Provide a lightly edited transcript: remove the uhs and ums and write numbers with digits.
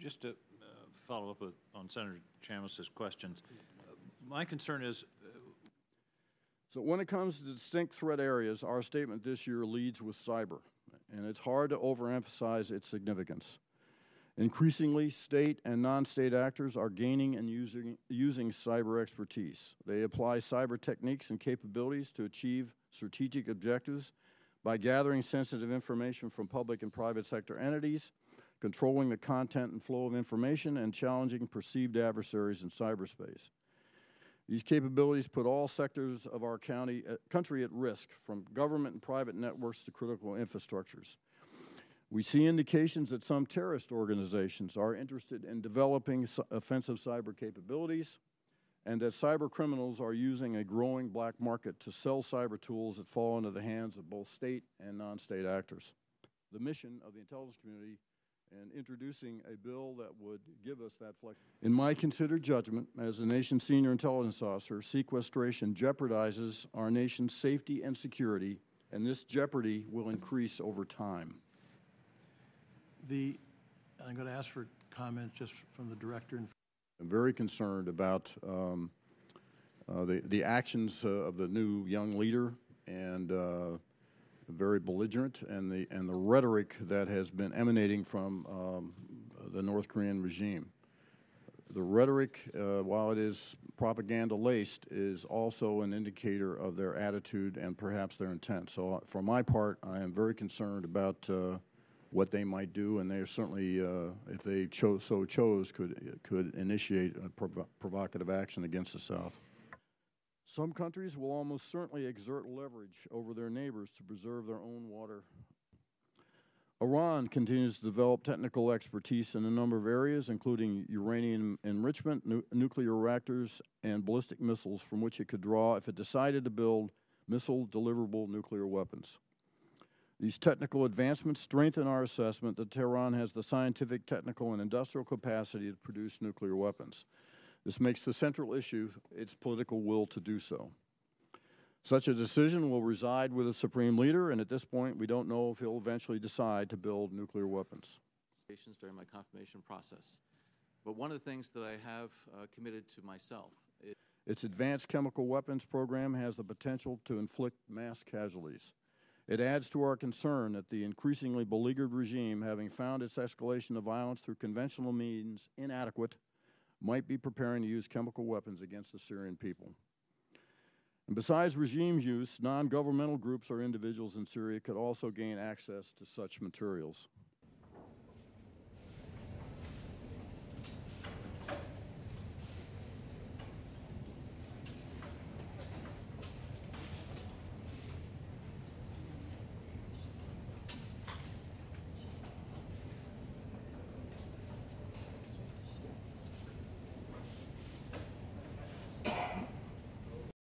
just to follow up on Senator Chambliss's questions, my concern is so when it comes to distinct threat areas, our statement this year leads with cyber, and it's hard to overemphasize its significance. Increasingly, state and non-state actors are gaining and using cyber expertise. They apply cyber techniques and capabilities to achieve strategic objectives by gathering sensitive information from public and private sector entities, controlling the content and flow of information, and challenging perceived adversaries in cyberspace. These capabilities put all sectors of our country at risk, from government and private networks to critical infrastructures. We see indications that some terrorist organizations are interested in developing offensive cyber capabilities, and that cyber criminals are using a growing black market to sell cyber tools that fall into the hands of both state and non-state actors. The mission of the intelligence community and introducing a bill that would give us that flexibility. In my considered judgment, as the nation's senior intelligence officer, sequestration jeopardizes our nation's safety and security, and this jeopardy will increase over time. I'm going to ask for comments just from the director. I'm very concerned about the actions of the new young leader, and very belligerent, and the rhetoric that has been emanating from the North Korean regime. The rhetoric, while it is propaganda-laced, is also an indicator of their attitude and perhaps their intent. So for my part, I am very concerned about what they might do, and they are certainly, if they chose, could initiate a provocative action against the South. Some countries will almost certainly exert leverage over their neighbors to preserve their own water. Iran continues to develop technical expertise in a number of areas, including uranium enrichment, nuclear reactors, and ballistic missiles from which it could draw if it decided to build missile-deliverable nuclear weapons. These technical advancements strengthen our assessment that Tehran has the scientific, technical, and industrial capacity to produce nuclear weapons. This makes the central issue its political will to do so. Such a decision will reside with the Supreme Leader, and at this point, we don't know if he'll eventually decide to build nuclear weapons. During my confirmation process. But one of the things that I have committed to myself is its advanced chemical weapons program has the potential to inflict mass casualties. It adds to our concern that the increasingly beleaguered regime, having found its escalation of violence through conventional means inadequate, might be preparing to use chemical weapons against the Syrian people. And besides regime use, non-governmental groups or individuals in Syria could also gain access to such materials.